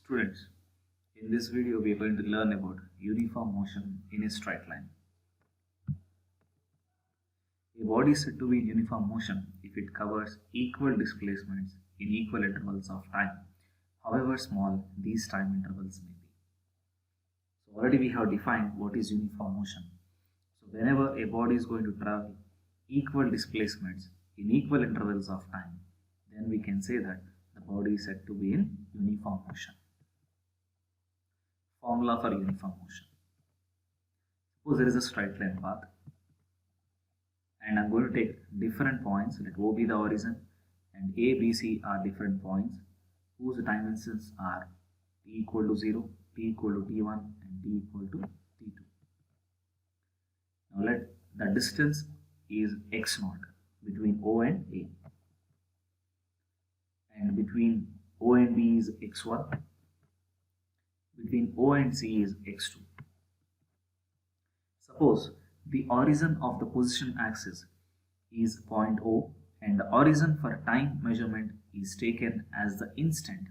Students, in this video we are going to learn about uniform motion in a straight line. A body is said to be in uniform motion if it covers equal displacements in equal intervals of time, however small these time intervals may be. So already we have defined what is uniform motion. So whenever a body is going to travel equal displacements in equal intervals of time, then we can say that the body is said to be in uniform motion. Formula for uniform motion. Suppose there is a straight line path and I'm going to take different points, let O be the origin and A, B, C are different points whose dimensions are t equal to 0, t equal to t1 and t equal to t2. Now let the distance is x0 between O and A, and between O and B is x1, between O and C is x2. Suppose the origin of the position axis is point O and the origin for time measurement is taken as the instant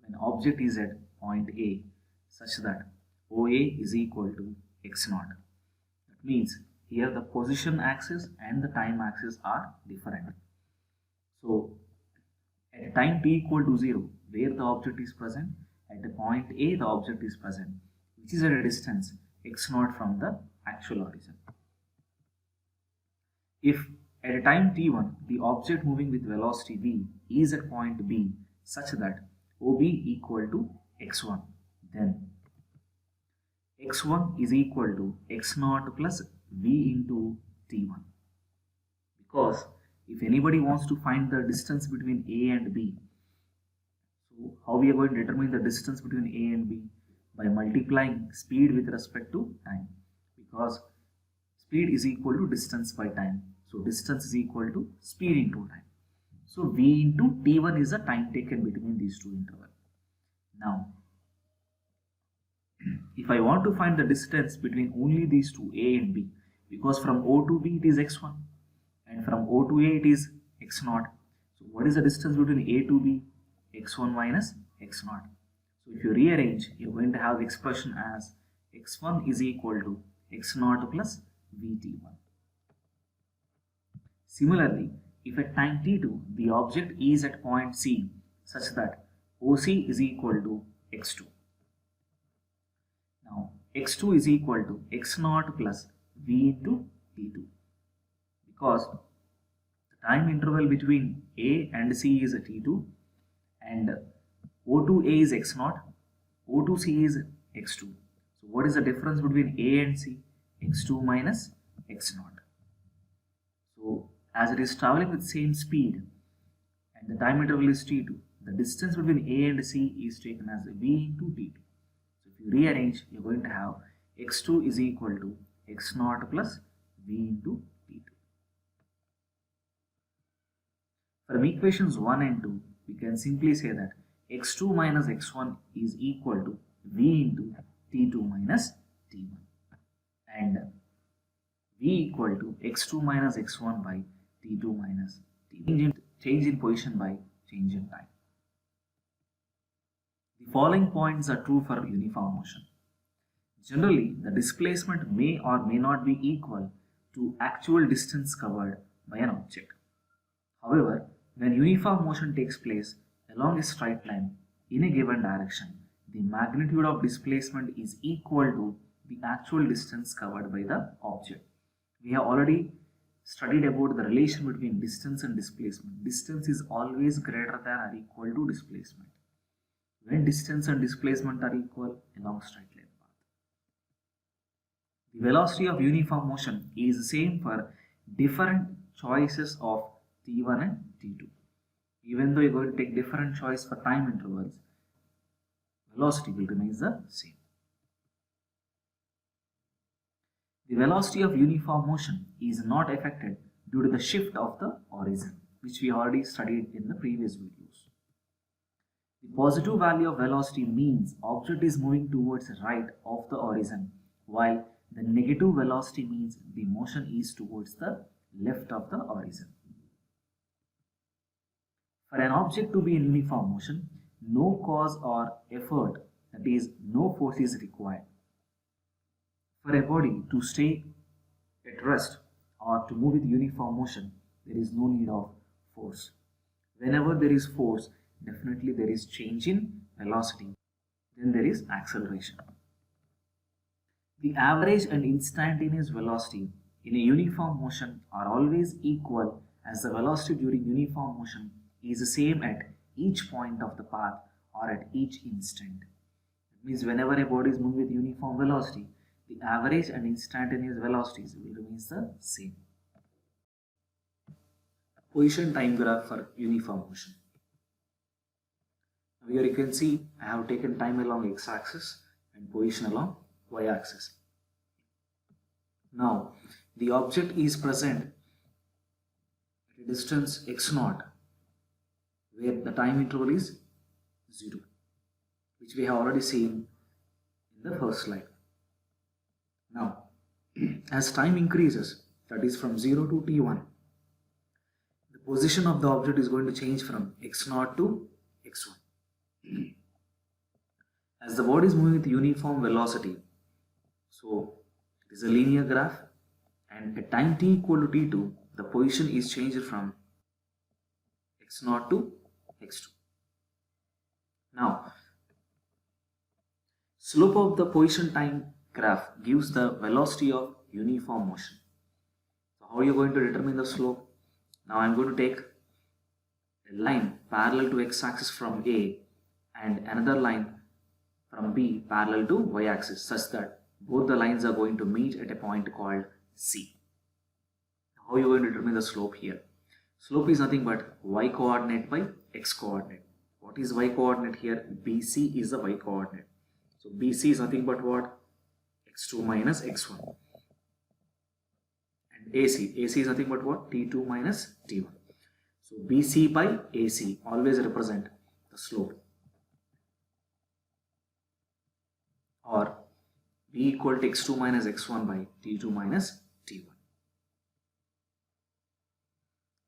when object is at point A, such that OA is equal to x0. That means here the position axis and the time axis are different. So at time t equal to 0, where the object is present, at the point A the object is present, which is at a distance x0 from the actual origin. If at a time t1 the object moving with velocity v is at point B such that OB equal to x1, then x1 is equal to x0 plus v into t1. Because if anybody wants to find the distance between A and B, so how we are going to determine the distance between A and B? By multiplying speed with respect to time, because speed is equal to distance by time. So distance is equal to speed into time. So V into T1 is the time taken between these two intervals. Now, if I want to find the distance between only these two, A and B, because from O to B it is x1 and from O to A it is x0. So what is the distance between A to B? x1 minus x0. So if you rearrange, you're going to have the expression as x1 is equal to x0 plus vt1. Similarly, if at time t2 the object is at point C such that OC is equal to x2. Now x2 is equal to x0 plus v into t2, because the time interval between A and C is a t2 and O to A is x0, O to C is x2. So what is the difference between A and C? x2 minus x0. So as it is traveling with same speed and the time interval is t2, the distance between A and C is taken as v into t2. So if you rearrange, you're going to have x2 is equal to x0 plus v into t2. From equations 1 and 2, we can simply say that x2 minus x1 is equal to v into t2 minus t1, and v equal to x2 minus x1 by t2 minus t1. Change in position by change in time. The following points are true for uniform motion. Generally, the displacement may or may not be equal to actual distance covered by an object. However, when uniform motion takes place along a straight line in a given direction, the magnitude of displacement is equal to the actual distance covered by the object. We have already studied about the relation between distance and displacement. Distance is always greater than or equal to displacement. When distance and displacement are equal along straight line path, the velocity of uniform motion is the same for different choices of t1 and t2. Even though you're going to take different choice for time intervals, velocity will remain the same. The velocity of uniform motion is not affected due to the shift of the origin, which we already studied in the previous videos. The positive value of velocity means object is moving towards the right of the origin, while the negative velocity means the motion is towards the left of the origin. For an object to be in uniform motion, no cause or effort, that is, no force is required. For a body to stay at rest or to move with uniform motion, there is no need of force. Whenever there is force, definitely there is change in velocity. Then there is acceleration. The average and instantaneous velocity in a uniform motion are always equal, as the velocity during uniform motion is the same at each point of the path or at each instant. It means whenever a body is moving with uniform velocity, the average and instantaneous velocities will remain the same. Position time graph for uniform motion. Now here you can see I have taken time along x-axis and position along y-axis. Now the object is present at a distance x0 where the time interval is 0, which we have already seen in the first slide. Now as time increases, that is from 0 to t1, the position of the object is going to change from x0 to x1. As the body is moving with uniform velocity, so it is a linear graph, and at time t equal to t2, the position is changed from x0 to x2. Now, slope of the position time graph gives the velocity of uniform motion. So how are you going to determine the slope? Now I am going to take a line parallel to x-axis from A and another line from B parallel to y-axis, such that both the lines are going to meet at a point called C. How are you going to determine the slope here? Slope is nothing but y coordinate by x coordinate. What is y coordinate here? BC is the y coordinate. So BC is nothing but what? x2 minus x1. And AC is nothing but what? T2 minus T1. So BC by AC always represent the slope, or B equal to x2 minus x1 by T2 minus T1.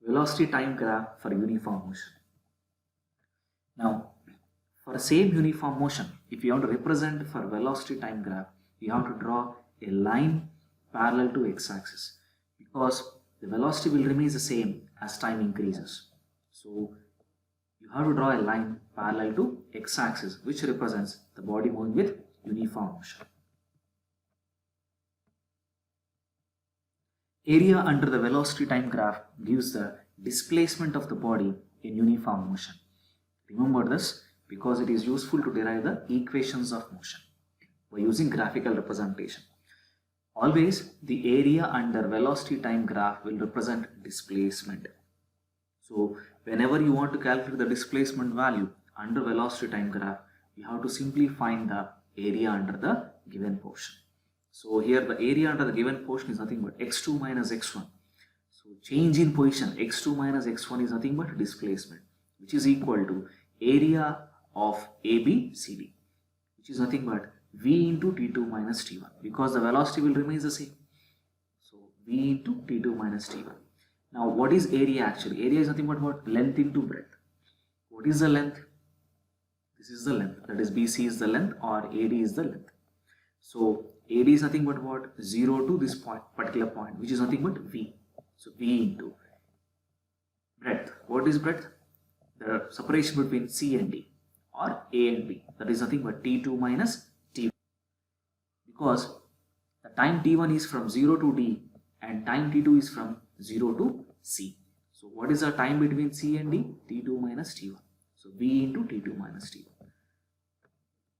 Velocity time graph for uniform motion. Now, for same uniform motion, if you want to represent for velocity time graph, you have to draw a line parallel to x-axis, because the velocity will remain the same as time increases. So you have to draw a line parallel to x-axis, which represents the body moving with uniform motion. Area under the velocity time graph gives the displacement of the body in uniform motion. Remember this because it is useful to derive the equations of motion by using graphical representation. Always the area under velocity time graph will represent displacement. So whenever you want to calculate the displacement value under velocity time graph, you have to simply find the area under the given portion. So here the area under the given portion is nothing but x2 minus x1. So change in position x2 minus x1 is nothing but displacement, which is equal to area of ABCD, which is nothing but V into T2 minus T1, because the velocity will remain the same. So V into T2 minus T1. Now what is area actually? Area is nothing but what? Length into breadth. What is the length? This is the length, that is BC is the length or AD is the length. So AD is nothing but what? 0 to this point, particular point, which is nothing but V. So V into breadth. What is breadth? The separation between C and D, or A and B, that is nothing but T2 minus T1, because the time T1 is from 0 to D and time T2 is from 0 to C. So what is the time between C and D? T2 minus T1. So V into T2 minus T1.